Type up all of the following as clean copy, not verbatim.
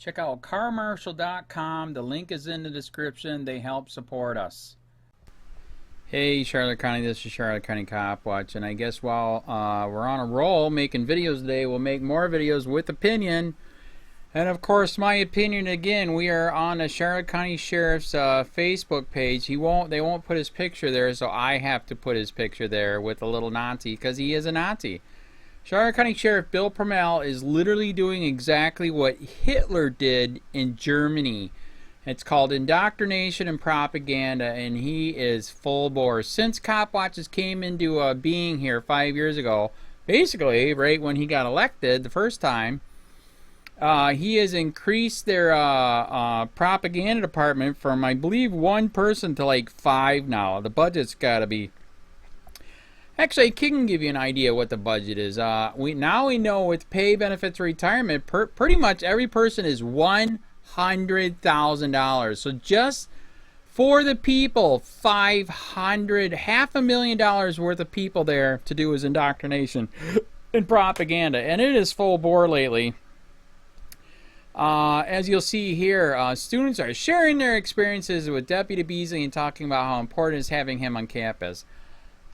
Check out carmarshal.com. The link is in the description. They help support us. Hey Charlotte County, this is Charlotte County COPWATCH, and I guess while we're on a roll making videos today, we'll make more videos with opinion. And of course, my opinion again, we are on the Charlotte County Sheriff's Facebook page. They won't put his picture there, so I have to put his picture there with a little Nazi, because he is a Nazi. Charlotte County Sheriff Bill PRUMMELL is literally doing exactly what Hitler did in Germany. It's called indoctrination and propaganda, and he is full bore. Since COPWATCHES came into being here 5 years ago, basically right when he got elected the first time, he has increased their propaganda department from, I believe, 1 person to like 5 now. The budget's got to be... Actually, I can give you an idea what the budget is. We know with pay, benefits, retirement, pretty much every person is $100,000. So just for the people, $500,000 worth of people there to do his indoctrination and propaganda, and it is full bore lately. As you'll see here, students are sharing their experiences with Deputy Beasley and talking about how important it is having him on campus.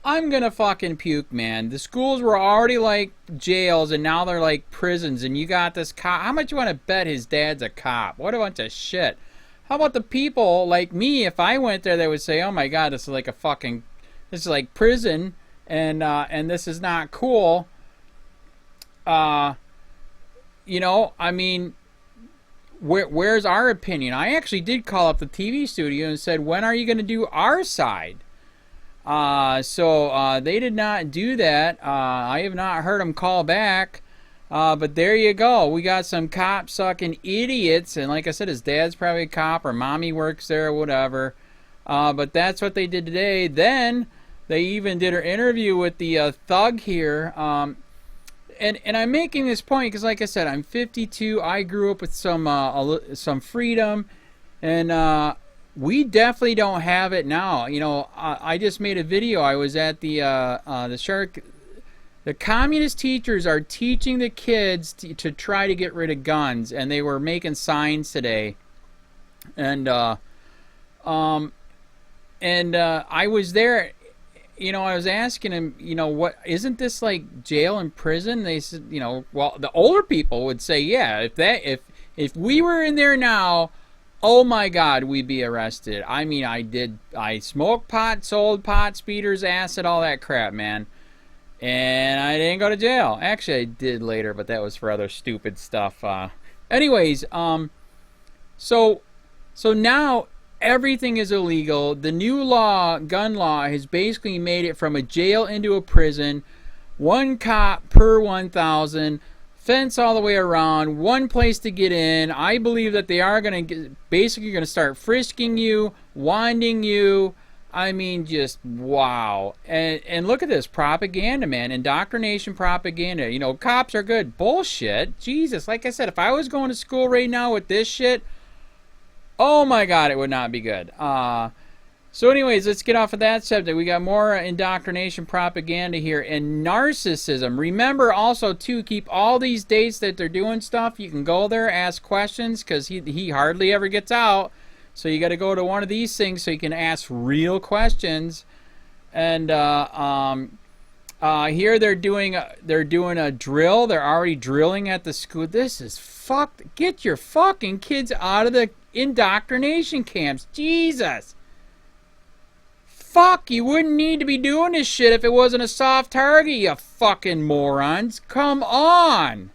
I'm gonna fucking puke, man. The schools were already like jails, and now they're like prisons, and you got this cop. How much you want to bet his dad's a cop? What a bunch of shit. How about the people like me? If I went there, they would say, oh my god, this is like this is like prison, and this is not cool. You know, I mean, where's our opinion? I actually did call up the TV studio and said, when are you going to do our side? So they did not do that. I have not heard them call back. But there you go. We got some cop-sucking idiots. And like I said, his dad's probably a cop or mommy works there or whatever. But that's what they did today. Then they even did an interview with the thug here. And I'm making this point because, like I said, I'm 52. I grew up with some freedom. And we definitely don't have it now. You know, I just made a video. I was at the communist teachers are teaching the kids to try to get rid of guns, and they were making signs today. And I was there. You know, I was asking him, you know, what isn't this like jail and prison? They said, you know, well, the older people would say, yeah, if we were in there now, oh my God, we'd be arrested. I mean, I smoked pot, sold pot, speeders, acid, all that crap, man. And I didn't go to jail. Actually, I did later, but that was for other stupid stuff. Anyways, so now everything is illegal. The new law, gun law, has basically made it from a jail into a prison. 1 cop per 1,000. Fence all the way around, 1 place to get in. I believe that they are going to basically going to start frisking you, winding you. I mean, just wow. And look at this propaganda, man. Indoctrination propaganda. You know, cops are good. Bullshit. Jesus. Like I said, if I was going to school right now with this shit, oh my God, it would not be good. So anyways, let's get off of that subject. We got more indoctrination propaganda here and narcissism. Remember also, too, keep all these dates that they're doing stuff. You can go there, ask questions, because he hardly ever gets out. So you got to go to one of these things so you can ask real questions. And here they're doing a drill. They're already drilling at the school. This is fucked. Get your fucking kids out of the indoctrination camps. Jesus. Fuck, you wouldn't need to be doing this shit if it wasn't a soft target, you fucking morons. Come on.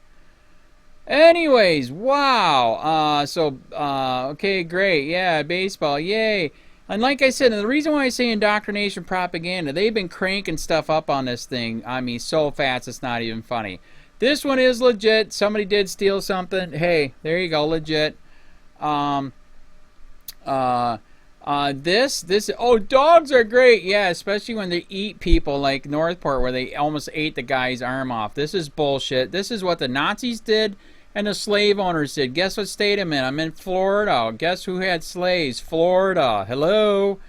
Anyways, wow. Okay, great. Yeah, baseball, yay. And like I said, and the reason why I say indoctrination propaganda, they've been cranking stuff up on this thing. I mean, so fast it's not even funny. This one is legit. Somebody did steal something. Hey, there you go, legit. Oh, dogs are great. Yeah, especially when they eat people like Northport, where they almost ate the guy's arm off. This is bullshit. This is what the Nazis did and the slave owners did. Guess what state I'm in? I'm in Florida. Guess who had slaves? Florida. Hello.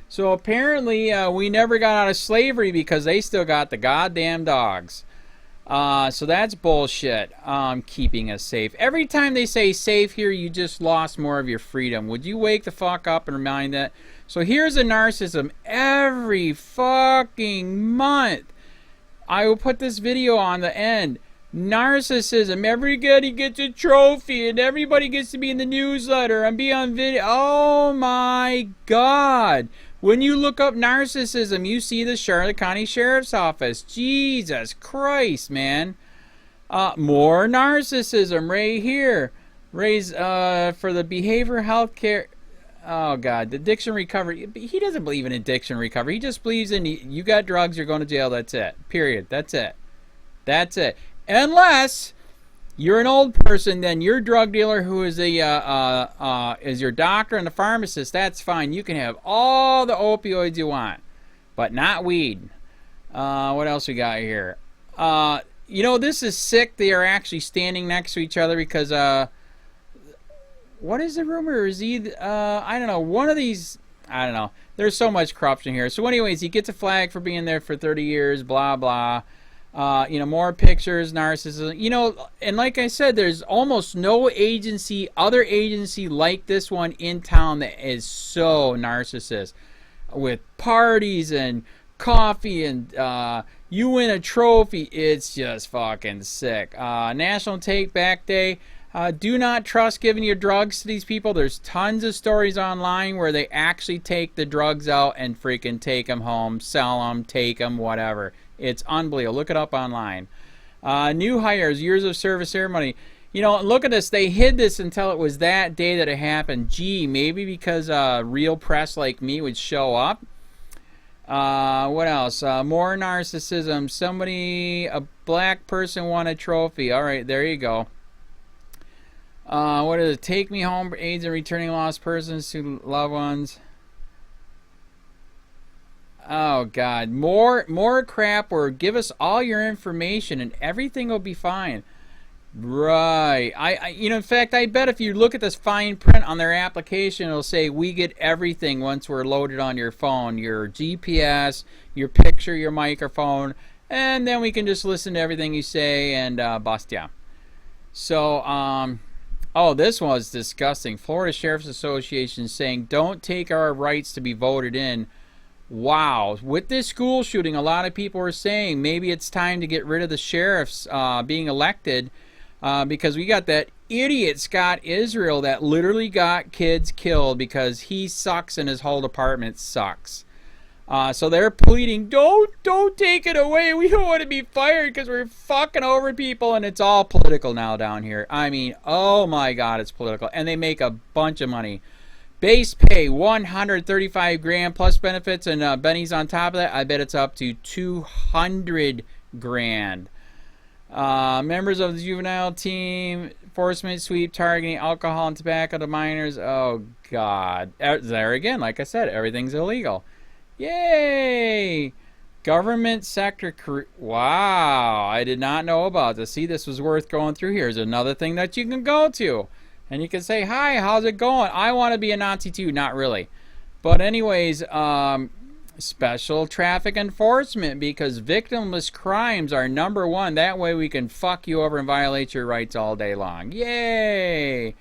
So apparently we never got out of slavery because they still got the goddamn dogs. So that's bullshit. Keeping us safe. Every time they say safe here, you just lost more of your freedom. Would you wake the fuck up and remind that? So here's a narcissism. Every fucking month, I will put this video on the end. Narcissism. Everybody gets a trophy and everybody gets to be in the newsletter and be on video. Oh my God. When you look up narcissism, you see the Charlotte County Sheriff's Office. Jesus Christ, man. More narcissism right here. Raise for the behavioral health care. Oh, God. The addiction recovery. He doesn't believe in addiction recovery. He just believes in you got drugs, you're going to jail. That's it. Period. That's it. That's it. Unless you're an old person, then your drug dealer who is is your doctor and the pharmacist, that's fine. You can have all the opioids you want, but not weed. What else we got here? You know, this is sick. They are actually standing next to each other because, what is the rumor? Is he, I don't know, one of these, I don't know. There's so much corruption here. So anyways, he gets a flag for being there for 30 years, blah, blah. You know, more pictures, narcissism. You know, and like I said, there's almost no agency, other agency like this one in town that is so narcissist. With parties and coffee and you win a trophy. It's just fucking sick. National Take Back Day. Do not trust giving your drugs to these people. There's tons of stories online where they actually take the drugs out and freaking take them home, sell them, take them, whatever. It's unbelievable. Look it up online. New hires, years of service ceremony. You know, look at this. They hid this until it was that day that it happened. Gee, maybe because real press like me would show up. What else? More narcissism. Somebody, a black person won a trophy. All right, there you go. What is it? Take me home for AIDS and returning lost persons to loved ones. Oh God, more crap, or give us all your information and everything will be fine. Right. You know, in fact, I bet if you look at this fine print on their application, it'll say we get everything once we're loaded on your phone, your GPS, your picture, your microphone, and then we can just listen to everything you say and bust you. So, oh, this was disgusting. Florida Sheriff's Association saying don't take our rights to be voted in. Wow. With this school shooting, a lot of people are saying maybe it's time to get rid of the sheriffs being elected because we got that idiot Scott Israel that literally got kids killed because he sucks and his whole department sucks. So they're pleading, don't take it away. We don't want to be fired because we're fucking over people, and it's all political now down here. I mean, oh my God, it's political. And they make a bunch of money. Base pay, $135 grand plus benefits, and Benny's on top of that. I bet it's up to $200 grand. Members of the juvenile team, enforcement sweep, targeting alcohol and tobacco to minors. Oh, God. There again, like I said, everything's illegal. Yay! Government sector. Wow, I did not know about this. See, this was worth going through. Here's another thing that you can go to. And you can say, hi, how's it going? I want to be a Nazi too. Not really. But anyways, special traffic enforcement, because victimless crimes are #1. That way we can fuck you over and violate your rights all day long. Yay!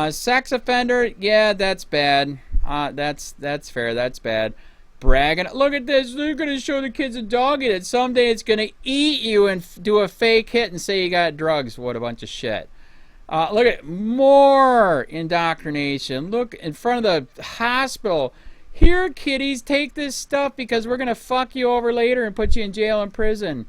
Sex offender, yeah, that's bad. That's fair. That's bad. Bragging. Look at this. They're going to show the kids a dog in it. Someday it's going to eat you and do a fake hit and say you got drugs. What a bunch of shit. Look at more indoctrination. Look in front of the hospital. Here, kiddies, take this stuff because we're going to fuck you over later and put you in jail and prison.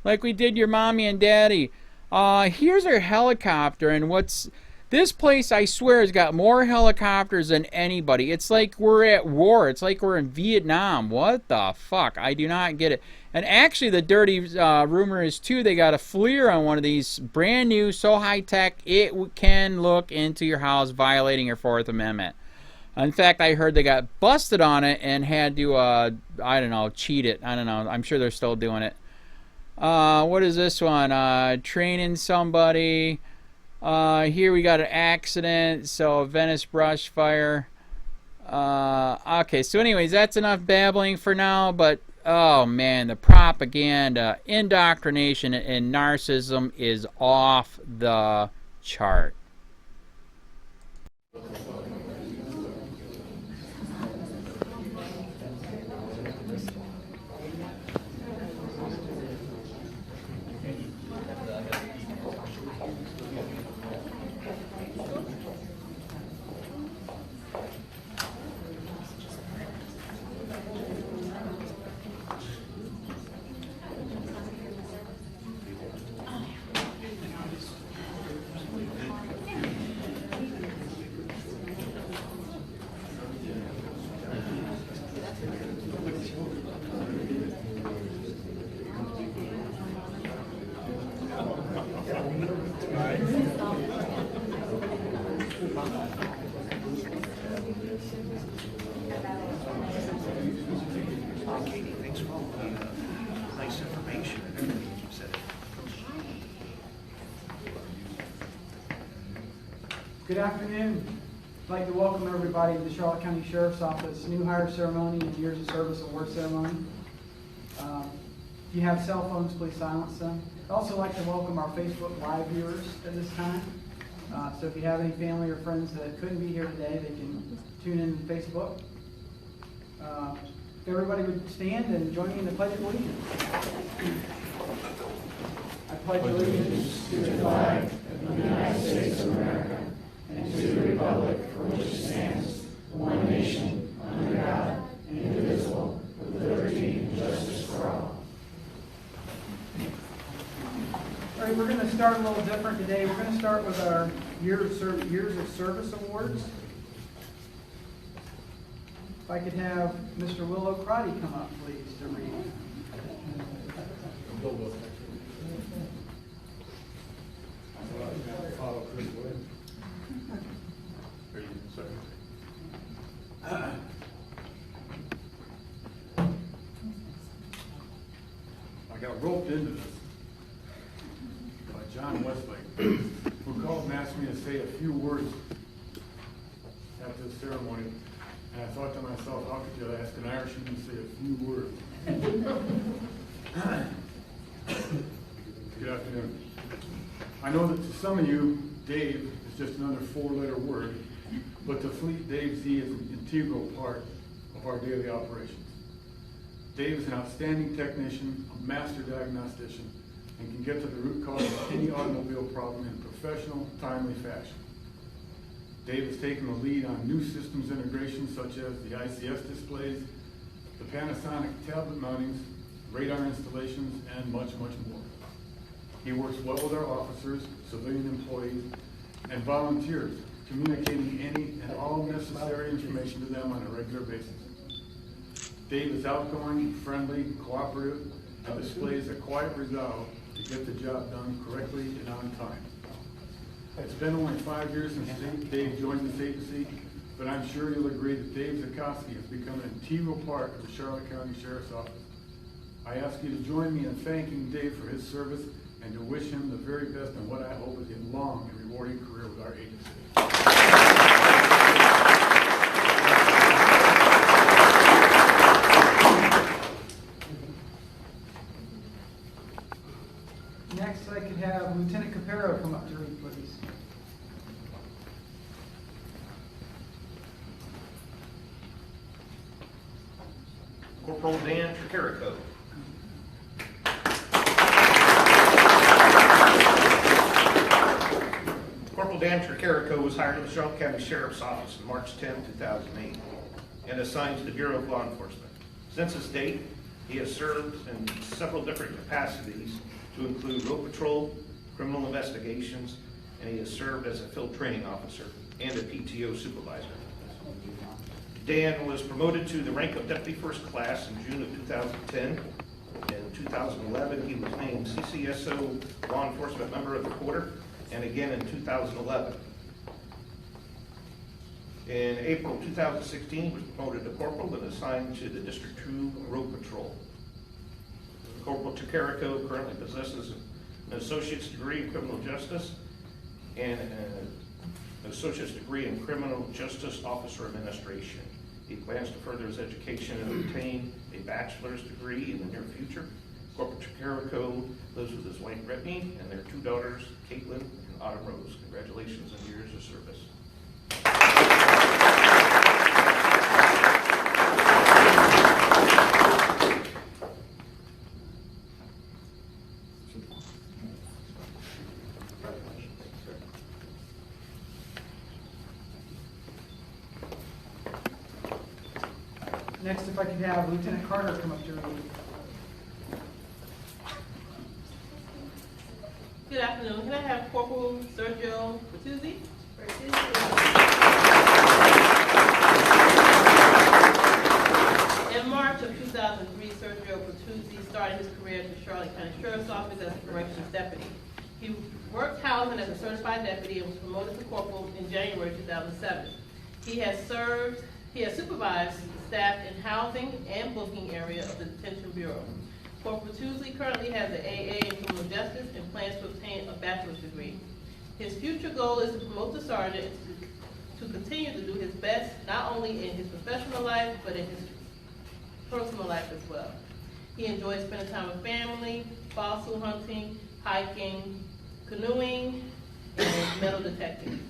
Like we did your mommy and daddy. Here's our helicopter, and what's... This place, I swear, has got more helicopters than anybody. It's like we're at war. It's like we're in Vietnam. What the fuck? I do not get it. And actually, the dirty rumor is, too, they got a FLIR on one of these. Brand new, so high-tech, it can look into your house, violating your Fourth Amendment. In fact, I heard they got busted on it and had to, I don't know, cheat it. I don't know. I'm sure they're still doing it. What is this one? Training somebody... here we got an accident, so Venice brush fire. Okay, so anyways, that's enough babbling for now, but oh man, the propaganda, indoctrination, and narcissism is off the chart. Thanks for all the nice information and everything you said. Good afternoon. I'd like to welcome everybody to the Charlotte County Sheriff's Office New Hire Ceremony and Years of Service Award Ceremony. If you have cell phones, please silence them. I'd also like to welcome our Facebook Live viewers at this time. So if you have any family or friends that couldn't be here today, they can tune in to Facebook. If everybody would stand and join me in the Pledge of Allegiance. I pledge allegiance to the flag of the United States of America and to the republic for which it stands, one nation, under God, indivisible, with liberty and justice for all. All right, we're going to start a little different today. We're going to start with our Years of Service Awards. If I could have Mr. Willow Crotty come up, please, to read. I got roped into this by John Westlake, who called and asked me to say a few words at this ceremony. And I thought to myself, how could you ask an Irishman to say a few words? Good afternoon. I know that to some of you, Dave is just another four-letter word, but to Fleet, Dave Z is an integral part of our daily operations. Dave is an outstanding technician, a master diagnostician, and can get to the root cause of any automobile problem in a professional, timely fashion. Dave has taken the lead on new systems integration such as the ICS displays, the Panasonic tablet mountings, radar installations, and much, much more. He works well with our officers, civilian employees, and volunteers, communicating any and all necessary information to them on a regular basis. Dave is outgoing, friendly, cooperative, and displays a quiet resolve to get the job done correctly and on time. It's been only 5 years since Dave joined this agency, but I'm sure you'll agree that Dave Zukoski has become an integral part of the Charlotte County Sheriff's Office. I ask you to join me in thanking Dave for his service and to wish him the very best in what I hope is a long and rewarding career with our agency. Next, I could have Lieutenant Capero come up to read, please. Corporal Dan Tricarico. Corporal Dan Tricarico was hired to the Charlotte County Sheriff's Office on March 10, 2008, and assigned to the Bureau of Law Enforcement. Since this date, he has served in several different capacities to include road patrol, criminal investigations, and he has served as a field training officer and a PTO supervisor. Dan was promoted to the rank of Deputy First Class in June of 2010. In 2011, he was named CCSO Law Enforcement Member of the Quarter, and again in 2011. In April 2016, he was promoted to Corporal and assigned to the District 2 Road Patrol. Corporal Tricarico currently possesses an Associate's degree in Criminal Justice and an Associate's degree in Criminal Justice Officer Administration. He plans to further his education and obtain a bachelor's degree in the near future. Corporal Carrico lives with his wife Brittany and their 2 daughters, Caitlin and Autumn Rose. Congratulations on your years of service. Next, if I could have Lieutenant Carter come up to read. Good afternoon. Can I have Corporal Sergio Bertuzzi? In March of 2003, Sergio Bertuzzi started his career at the Charlotte County Sheriff's Office as a corrections deputy. He worked housing as a certified deputy and was promoted to corporal in January 2007. He has supervised staff in housing and booking area of the Detention Bureau. Corporal Bertuzzi currently has an AA in criminal justice and plans to obtain a bachelor's degree. His future goal is to promote to sergeant to continue to do his best, not only in his professional life, but in his personal life as well. He enjoys spending time with family, fossil hunting, hiking, canoeing, and metal detecting.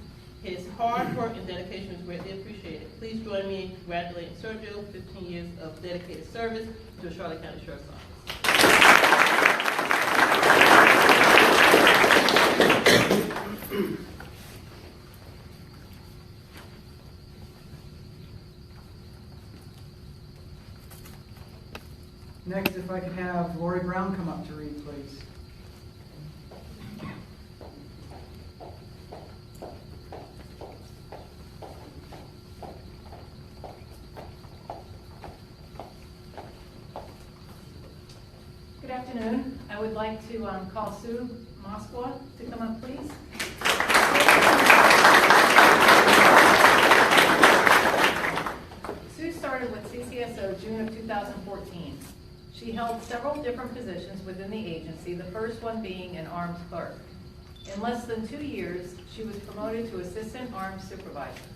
His hard work and dedication is greatly appreciated. Please join me in congratulating Sergio, 15 years of dedicated service to the Charlotte County Sheriff's Office. Next, if I could have Lori Brown come up to read, please. Good afternoon. I would like to call Sue Moskwa to come up, please. Sue started with CCSO June of 2014. She held several different positions within the agency, the first one being an arms clerk. In less than 2 years, she was promoted to assistant arms supervisor.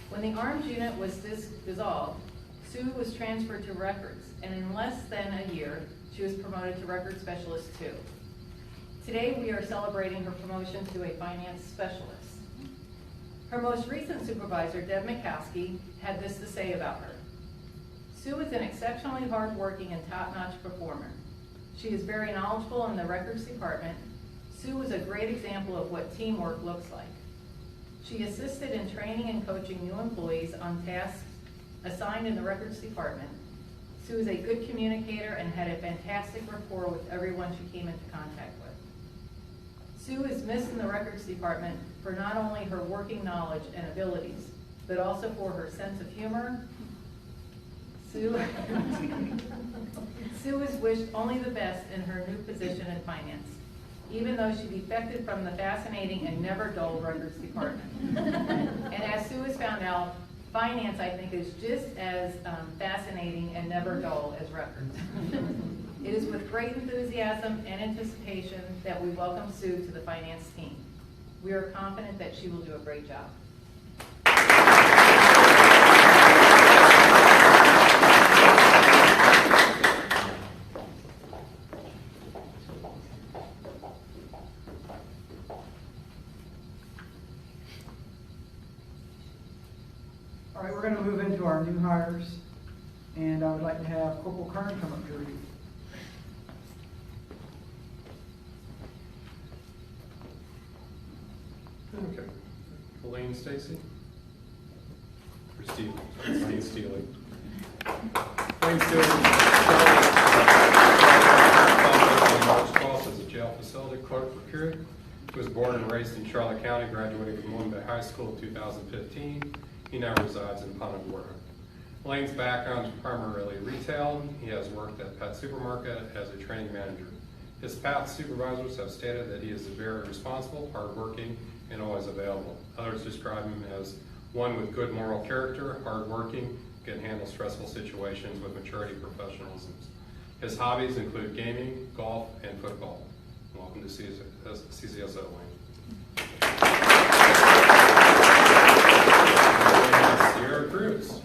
When the arms unit was dissolved, Sue was transferred to records, and in less than a year, she was promoted to record specialist 2. Today, we are celebrating her promotion to a finance specialist. Her most recent supervisor, Deb Mikowski, had this to say about her. Sue is an exceptionally hardworking and top-notch performer. She is very knowledgeable in the records department. Sue is a great example of what teamwork looks like. She assisted in training and coaching new employees on tasks assigned in the records department. Sue is a good communicator and had a fantastic rapport with everyone she came into contact with. Sue is missed in the records department for not only her working knowledge and abilities, but also for her sense of humor. Sue is wished only the best in her new position in finance, even though she defected from the fascinating and never dull records department. And as Sue has found out, finance, I think, is just as fascinating and never dull as records. It is with great enthusiasm and anticipation that we welcome Sue to the finance team. We are confident that she will do a great job. All right, we're going to move into our new hires, and I would like to have Corporal Kern come up to read. Okay. Elaine Stacy? Or Steve? Elaine Steely. Elaine Steely March 12th as a jail facility clerk for Curie. He was born and raised in Charlotte County, graduated from Wingo High School in 2015. He now resides in PUNTA, GORDA. Elaine's background is primarily retail. He has worked at Pet Supermarket as a training manager. His past supervisors have stated that he is very responsible, hardworking, and always available. Others describe him as one with good moral character, hardworking, can handle stressful situations with maturity and professionalism. His hobbies include gaming, golf, and football. Welcome to CCSO, Elaine. Sierra Cruz.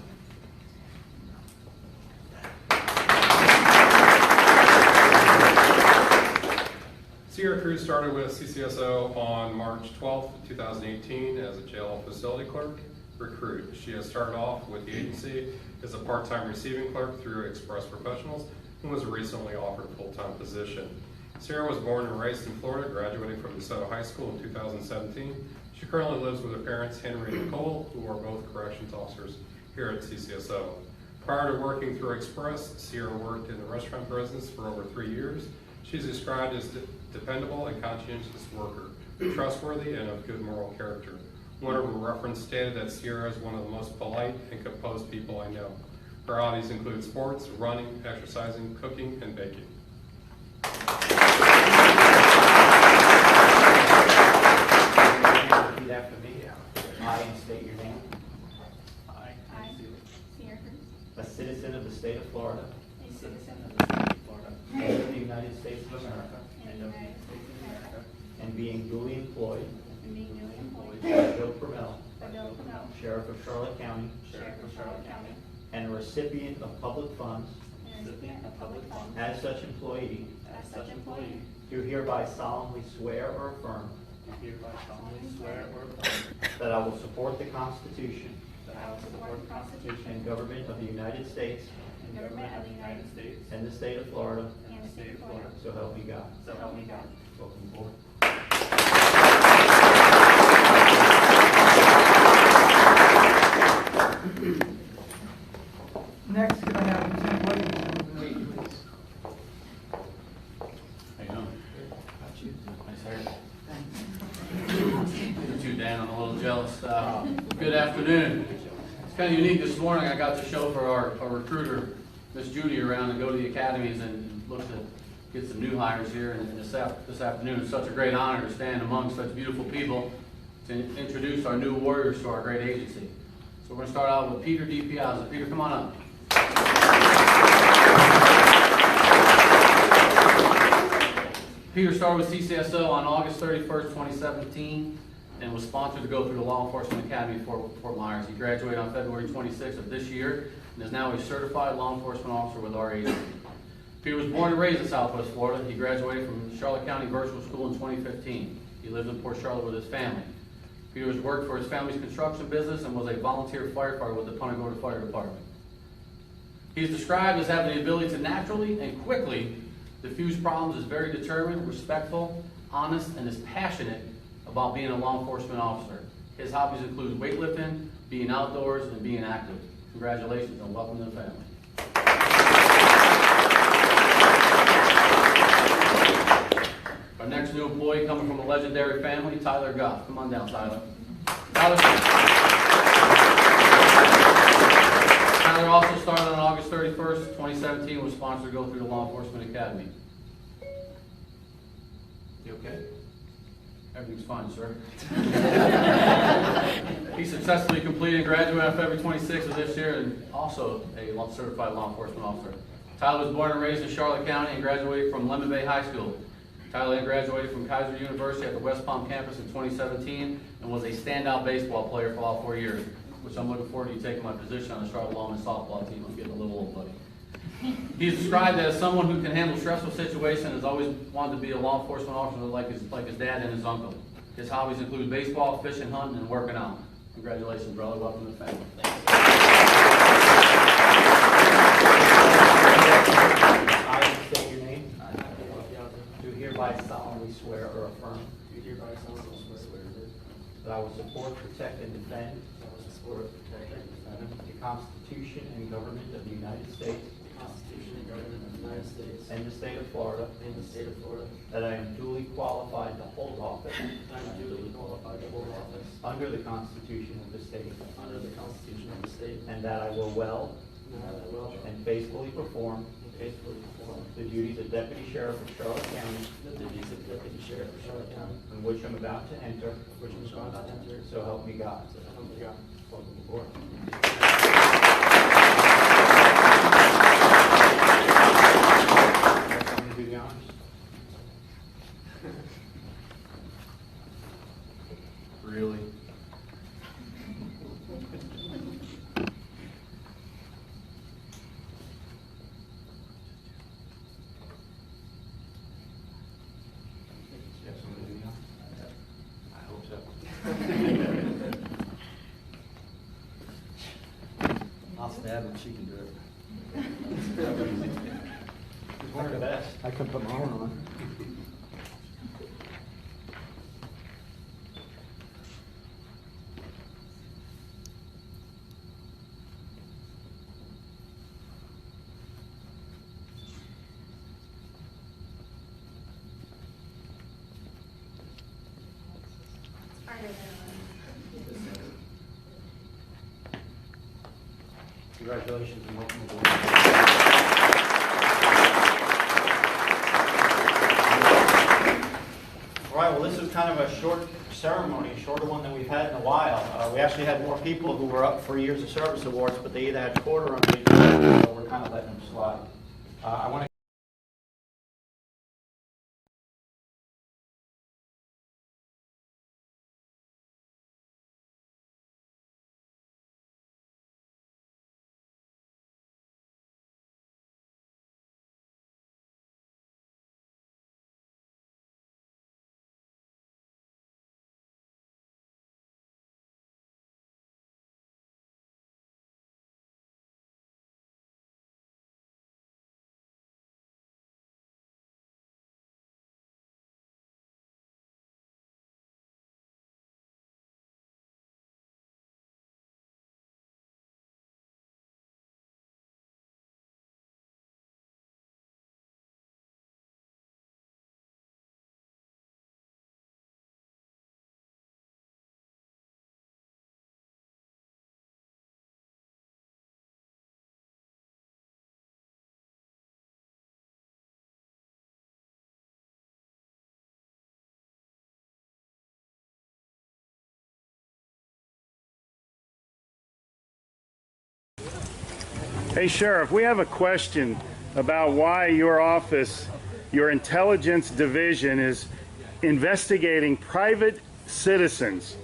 Sierra Cruz started with CCSO on March 12th, 2018 as a jail facility clerk recruit. She has started off with the agency as a part-time receiving clerk through Express Professionals and was recently offered a full-time position. Sierra was born and raised in Florida, graduating from DeSoto High School in 2017. She currently lives with her parents, Henry and Nicole, who are both corrections officers here at CCSO. Prior to working through Express, Sierra worked in the restaurant business for over 3 years. She's described as dependable and conscientious worker, trustworthy and of good moral character. One of her references stated that Sierra is one of the most polite and composed people I know. Her hobbies include sports, running, exercising, cooking, and baking. Repeat after me. I, and state your name. I, Sierra Cruz, A citizen of the state of Florida a citizen of the state of Florida, and of the United States of America, and of the United States of America, and being duly employed and being newly employed by Bill PRUMMELL, by Bill PRUMMELL, Sheriff of Charlotte County, Sheriff of Charlotte County, and a recipient of public funds, and a recipient of public funds, as such employee, as such employee, do hereby solemnly swear or affirm do hereby solemnly swear or affirm that I will support the Constitution that I will support the Constitution and government of the United States and government of the United States and the state of Florida, and the state of Florida, so help me God. so help me God. Welcome aboard. Next, could I have Lieutenant Williams come over the podium, please? How you doing? Nice hair. Thanks. Look at you, Dan. I'm a little jealous. Good afternoon. It's kind of unique this morning. I got to show for our recruiter, Miss Judy, around and go to the academies and look to get some new hires here. And this afternoon, it's such a great honor to stand among such beautiful people to introduce our new warriors to our great agency. So we're going to start out with Peter D. Piazza. Peter, come on up. Peter started with CCSO on August 31st, 2017, and was sponsored to go through the Law Enforcement Academy for Fort Myers. He graduated on February 26th of this year and is now a certified law enforcement officer with our agency. Peter was born and raised in Southwest Florida. He graduated from Charlotte County Virtual School in 2015. He lived in Port Charlotte with his family. Peter has worked for his family's construction business and was a volunteer firefighter with the PUNTA Fire Department. He's described as having the ability to naturally and quickly diffuse problems, is very determined, respectful, honest, and is passionate about being a law enforcement officer. His hobbies include weightlifting, being outdoors, and being active. Congratulations and welcome to the family. Our next new employee coming from a legendary family, Tyler Goff. Come on down, Tyler. Tyler also started on August 31st, 2017, was sponsored to go through the Law Enforcement Academy. You okay? Everything's fine, sir. He successfully completed and graduated on February 26th of this year and also a certified law enforcement officer. Tyler was born and raised in Charlotte County and graduated from Lemon Bay High School. Tyler then graduated from Kaiser University at the West Palm campus in 2017 and was a standout baseball player for all 4 years, which I'm looking forward to you taking my position on the Charlotte Lawman softball team. I'm getting a little old, buddy. He's described as someone who can handle stressful situations and has always wanted to be a law enforcement officer like his dad and his uncle. His hobbies include baseball, fishing, hunting, and working out. Congratulations, brother. Welcome to the family. I state your name. Do hereby solemnly swear or affirm that I will support, protect, and defend the Constitution and government of the United States and the state of Florida, that I am duly qualified to hold office under the Constitution of the state, and that I will well and faithfully perform the duties of Deputy Sheriff of Charlotte County, in which I'm about to enter, so help me God. Welcome aboard. I'm going to do the honors. Really? Dad when she can do it. I could ask. I could put my own on. Congratulations and welcome aboard. All right, well, this is kind of a short ceremony, a shorter one than we've had in a while. We actually had more people who were up for Years of Service Awards, but they either had quarter or so we're kind of letting them slide. I want to Hey, Sheriff, we have a question about why your office, your intelligence division, is investigating private citizens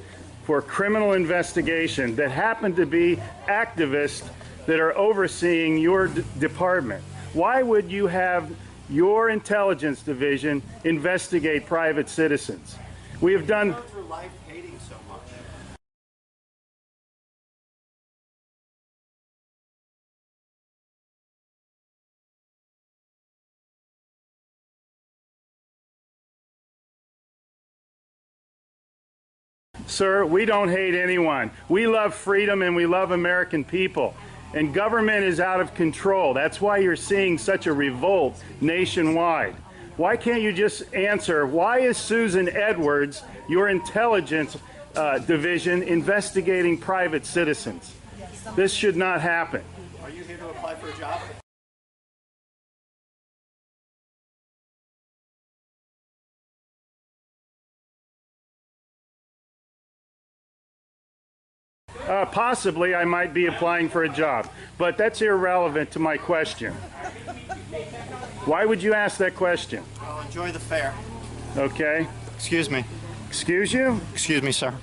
for criminal investigation that happen to be activists that are overseeing your department. Why would you have your intelligence division investigate private citizens? We have done... Sir, we don't hate anyone. We love freedom and we love American people. And government is out of control. That's why you're seeing such a revolt nationwide. Why can't you just answer, why is Susan Edwards, your intelligence division, investigating private citizens? This should not happen. Are you here to apply for a job? Possibly I might be applying for a job, but that's irrelevant to my question. Why would you ask that question? Well, enjoy the fair. Okay. Excuse me. Excuse you? Excuse me, sir.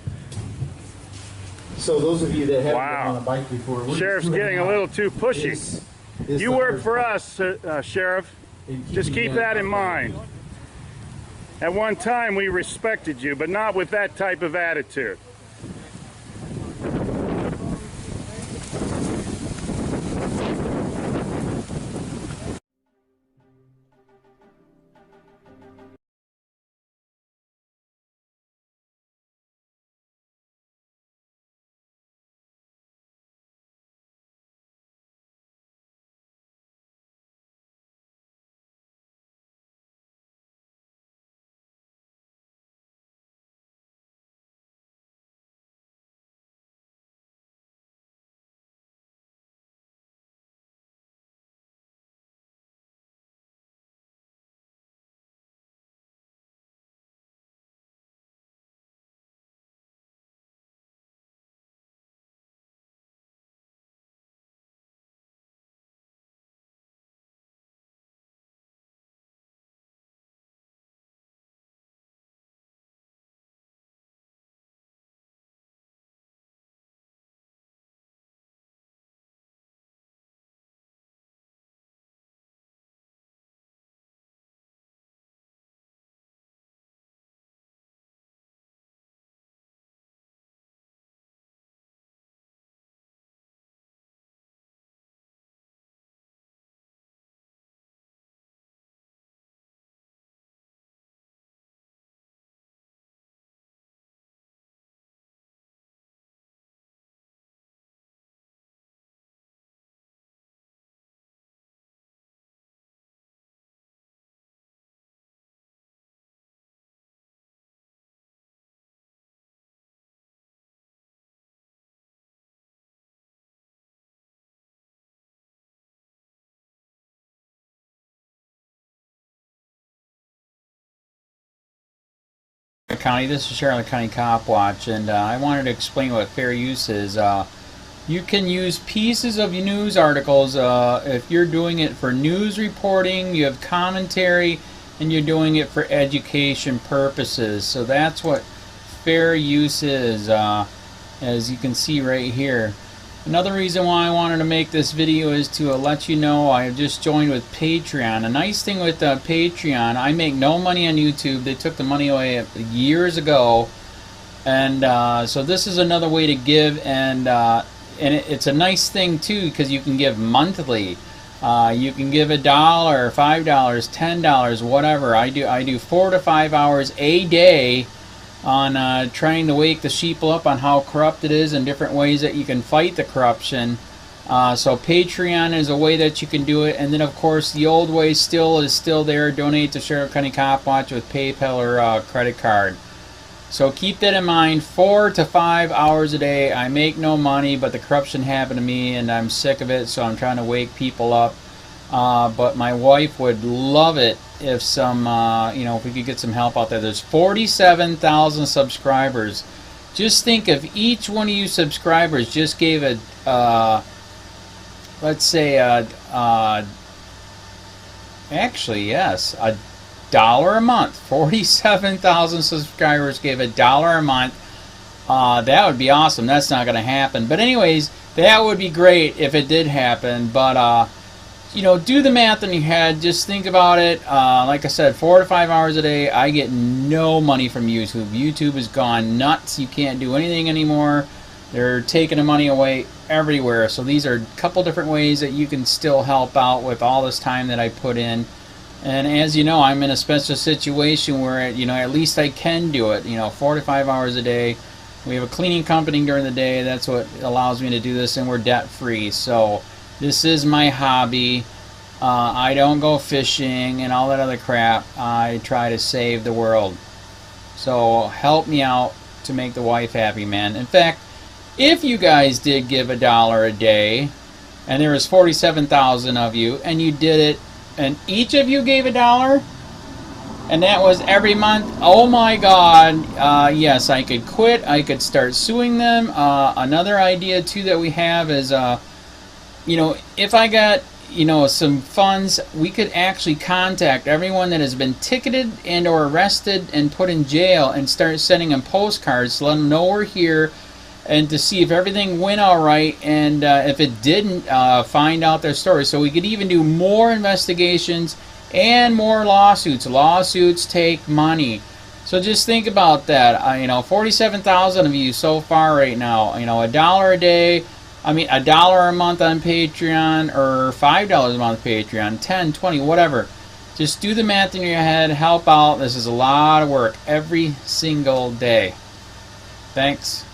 So those of you that haven't Wow. been on a bike before, we're Sheriff's just getting a little too pushy. is You the work hard for part. us, Sheriff. And Just keep that in mind. At one time we respected you, but not with that type of attitude. County. This is Charlotte County Cop Watch, and I wanted to explain what fair use is. You can use pieces of news articles if you're doing it for news reporting, you have commentary, and you're doing it for education purposes. So that's what fair use is, as you can see right here. Another reason why I wanted to make this video is to let you know I have just joined with Patreon. A nice thing with Patreon, I make no money on YouTube. They took the money away years ago, and so this is another way to give, and it's a nice thing too because you can give monthly. You can give $1, $5, $10, whatever. I do 4 to 5 hours a day on trying to wake the sheeple up on how corrupt it is and different ways that you can fight the corruption. So Patreon is a way that you can do it, and then of course the old way is still there. Donate to Charlotte County Cop Watch with PayPal or credit card. So keep that in mind. 4 to 5 hours a day. I make no money, but the corruption happened to me and I'm sick of it, so I'm trying to wake people up. But my wife would love it if some, if we could get some help out there. There's 47,000 subscribers. Just think if each one of you subscribers just gave a, let's say, actually, yes, $1 a month. 47,000 subscribers gave $1 a month. That would be awesome. That's not going to happen. But anyways, that would be great if it did happen. But, do the math in your head. Just think about it. Like I said, 4 to 5 hours a day. I get no money from YouTube. YouTube has gone nuts. You can't do anything anymore. They're taking the money away everywhere. So these are a couple different ways that you can still help out with all this time that I put in. And as you know, I'm in a special situation where, at least I can do it. 4 to 5 hours a day. We have a cleaning company during the day. That's what allows me to do this, and we're debt free. So this is my hobby. I don't go fishing and all that other crap. I try to save the world. So help me out to make the wife happy, man. In fact, if you guys did give $1 a day, and there was 47,000 of you, and you did it, and each of you gave $1, and that was every month, oh my God, yes, I could quit. I could start suing them. Another idea too that we have is, if I got, some funds, we could actually contact everyone that has been ticketed and or arrested and put in jail and start sending them postcards to let them know we're here, and to see if everything went all right, and if it didn't, find out their story. So we could even do more investigations and more lawsuits. Lawsuits take money. So just think about that. 47,000 of you so far right now. $1 a day. $1 a month on Patreon, or $5 a month on Patreon, 10, 20, whatever. Just do the math in your head. Help out. This is a lot of work every single day. Thanks.